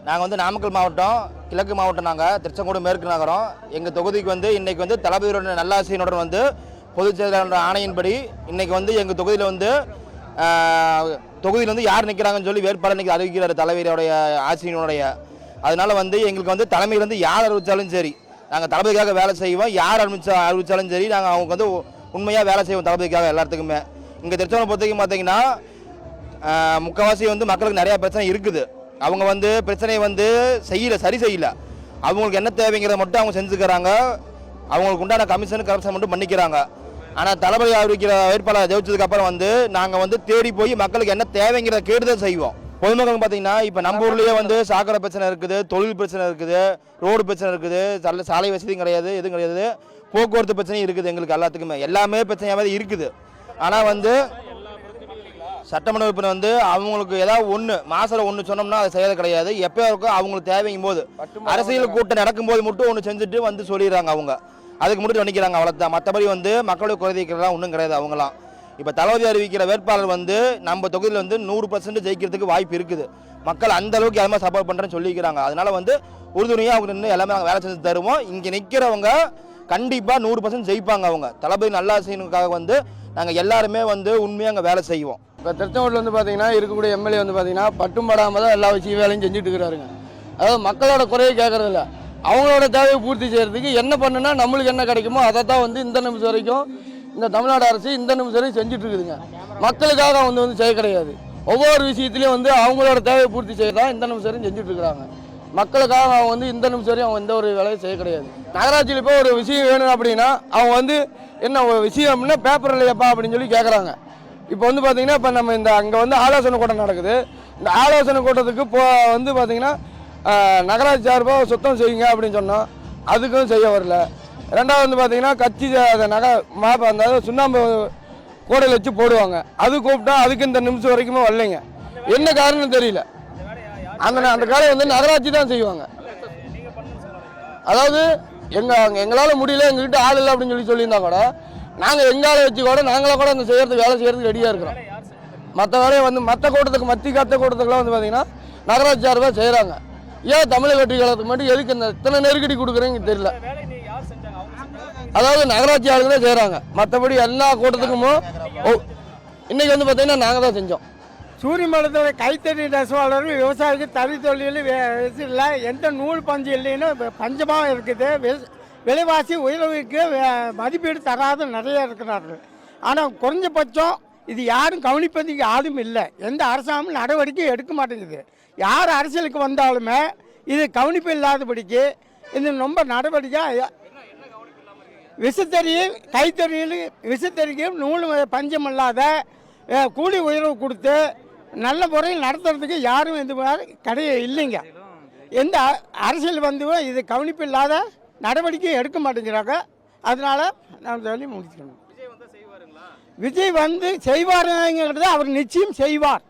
நாங்கள் வந்து நாமக்கல் மாவட்டம் கிழக்கு மாவட்டம், நாங்கள் திருச்செங்கோடு மேற்கு நகரம். எங்கள் தொகுதிக்கு வந்து இன்றைக்கி வந்து தளபதியோட நல்லாசையினுடன் வந்து பொதுச் செயலாளர் ஆணையின்படி இன்றைக்கி வந்து எங்கள் தொகுதியில் வந்து யார் நிற்கிறாங்கன்னு சொல்லி வேட்பாளர் இன்றைக்கி அறிவிக்கிறார் தலைவருடைய ஆட்சியினுடைய. அதனால் வந்து எங்களுக்கு வந்து தலைமையில் வந்து யார் அறிவித்தாலும் சரி நாங்கள் தளபதிக்காக வேலை செய்வோம். யார் அறிவித்தாலும் சரி நாங்கள் அவங்க வந்து உண்மையாக வேலை செய்வோம் தளபதிக்காக எல்லாத்துக்குமே. இங்கே திருச்செங்கோடு பொறுத்தவரைக்கும் பார்த்தீங்கன்னா முக்கால்வாசி வந்து மக்களுக்கு நிறையா பிரச்சனை இருக்குது. அவங்க வந்து பிரச்சனையை வந்து சரி செய்யலை. அவங்களுக்கு என்ன தேவைங்கிறத மட்டும் அவங்க செஞ்சுக்கிறாங்க. அவங்களுக்கு உண்டான கமிஷன் மட்டும் பண்ணிக்கிறாங்க. ஆனால் தளபதி அறிவிக்கிற வேட்பாளர் ஜெயிச்சதுக்கப்புறம் வந்து நாங்கள் வந்து தேடி போய் மக்களுக்கு என்ன தேவைங்கிறத கேட்டுதான் செய்வோம். பொதுமக்கள் பார்த்தீங்கன்னா இப்போ நம்ம ஊர்லேயே வந்து சாக்கடை பிரச்சனை இருக்குது, தொழில் பிரச்சனை இருக்குது, ரோடு பிரச்சனை இருக்குது, சாலை வசதியும் கிடையாது, எதுவும் கிடையாது, போக்குவரத்து பிரச்சனையும் இருக்குது. எங்களுக்கு எல்லாத்துக்குமே எல்லாமே பிரச்சனையாகவே இருக்குது. ஆனால் வந்து சட்டமன்ற உறுப்பினர் வந்து அவங்களுக்கு ஏதாவது ஒன்று மாதத்தில் ஒன்று சொன்னோம்னா அதை செய்யறது கிடையாது. எப்போ இருக்கோ அவங்களுக்கு தேவைங்கும் போது அரசியல் கூட்டம் நடக்கும்போது மட்டும் ஒன்று செஞ்சுட்டு வந்து சொல்லிடுறாங்க. அவங்க அதுக்கு மட்டும் பண்ணிக்கிறாங்க, அவ்வளோதான். மற்றபடி வந்து மக்களுடைய குறைதீர்க்கிறதா ஒன்றும் கிடையாது அவங்களாம். இப்போ தளபதி அறிவிக்கிற வேட்பாளர் வந்து நம்ம தொகுதியில் வந்து 100% ஜெயிக்கிறதுக்கு வாய்ப்பு இருக்குது. மக்கள் அந்த அளவுக்கு எல்லாமே சப்போர்ட் பண்ணுறேன்னு சொல்லிக்கிறாங்க. அதனால வந்து உறுதுணையாக அவங்க நின்று எல்லாமே நாங்கள் வேலை செஞ்சு தருவோம். இங்கே நிற்கிறவங்க கண்டிப்பாக 100% ஜெயிப்பாங்க. அவங்க தளபதி நல்லாசைக்காக வந்து நாங்கள் எல்லாருமே வந்து உண்மையாக அங்கே வேலை செய்வோம். இப்போ திருச்செங்கோட்டில் வந்து பார்த்தீங்கன்னா இருக்கக்கூடிய எம்எல்ஏ வந்து பார்த்தீங்கன்னா பட்டும் படாமல் தான் எல்லா விஷயம் வேலையும் செஞ்சுட்டு இருக்கிறாருங்க. அதாவது மக்களோட குறையை கேட்கறதில்ல, அவங்களோட தேவையை பூர்த்தி செய்கிறதுக்கு என்ன பண்ணுன்னா நம்மளுக்கு என்ன கிடைக்குமோ அதை தான் வந்து இந்த நிமிஷம் வரைக்கும் இந்த தமிழ்நாடு அரசு இந்த நிமிஷம் வரைக்கும் செஞ்சுட்டு இருக்குதுங்க. மக்களுக்காக வந்து செய்ய கிடையாது. ஒவ்வொரு விஷயத்துலையும் வந்து அவங்களோட தேவையை பூர்த்தி செய்ய தான் இந்த நிமிஷம் வரையும் செஞ்சுட்டு இருக்கிறாங்க. மக்களுக்காக அவங்க வந்து இந்த நிமிஷம் வரையும் அவங்க எந்த ஒரு வேலையும் செய்ய கிடையாது. நகராட்சியில் இப்போ ஒரு விஷயம் வேணும் அப்படின்னா அவங்க வந்து என்ன ஒரு விஷயம் அப்படின்னா பேப்பர் இல்லையப்பா அப்படின்னு சொல்லி கேட்குறாங்க. இப்போ வந்து பார்த்தீங்கன்னா இப்போ நம்ம அங்கே வந்து ஆலோசனை கூட்டம் நடக்குது. இந்த ஆலோசனை கூட்டத்துக்கு வந்து பார்த்தீங்கன்னா நகராட்சி சார்பாக சுத்தம் செய்யுங்க அப்படின்னு சொன்னோம், அதுக்கும் செய்ய வரல. ரெண்டாவது வந்து பார்த்தீங்கன்னா கட்சி அந்த சுண்ணாம்பு கூடையில் வச்சு போடுவாங்க, அது கூப்பிட்டா அதுக்கு இந்த நிமிஷம் வரைக்குமே வரலைங்க. என்ன காரணம் தெரியல. அந்த காலையை வந்து நகராட்சி தான் செய்வாங்க. அதாவது எங்களால் முடியல, எங்ககிட்ட ஆள் இல்லை அப்படின்னு சொல்லியிருந்தா கூட நாங்கள் எங்கால வச்சு கூட நாங்களே கூட அந்த வேலை செய்யறதுக்கு ரெடியாக இருக்கிறோம். மற்ற வேலையை வந்து மற்ற கூட்டத்துக்குலாம் வந்து பார்த்தீங்கன்னா நகராட்சி சார்பாக செய்கிறாங்க. ஏன் தமிழக வெற்றி கழகத்துக்கு மட்டும் எதுக்கு இத்தனை நெருக்கடி கொடுக்குறீங்க தெரியல. அதாவது நகராட்சி ஆளுங்க தான் செய்கிறாங்க, மற்றபடி எல்லா கூட்டத்துக்குமோ இன்னைக்கு வந்து பார்த்தீங்கன்னா நாங்கள் தான் செஞ்சோம். சூரியமலத்தோட கைத்தறி நெசவாளர்கள் விவசாயிக்கு தறி தொழில் இல்லை, எந்த நூல் பஞ்சு இல்லைன்னு பஞ்சமாக இருக்குது. விலைவாசி உயர்வுக்கு மதிப்பீடு தராத நிறைய இருக்கிறார்கள். ஆனால் குறைஞ்சபட்சம் இது யாரும் கவனிப்பதுக்கு யாரும் இல்லை. எந்த அரசாங்கமும் நடவடிக்கை எடுக்க மாட்டேங்குது. யார் அரசியலுக்கு வந்தாலுமே இது கவனிப்பு இல்லாதபடிக்கு இது ரொம்ப நடவடிக்கை. விசைத்தறியில் கைத்தறியில் விசைத்தறிக்கும் நூல் பஞ்சம் இல்லாத கூலி உயர்வு கொடுத்து நல்ல முறையில் நடத்துறதுக்கு யாரும் இது கிடையாது இல்லைங்க. எந்த அரசியல் வந்து இது கவனிப்பு இல்லாத நடவடிக்கை எடுக்க மாட்டேங்கிறாங்க. அதனால நான் சொல்லி முடிச்சுக்கணும். விஜய் வந்து செய்வாருங்கிறது அவர் நிச்சயம் செய்வார்.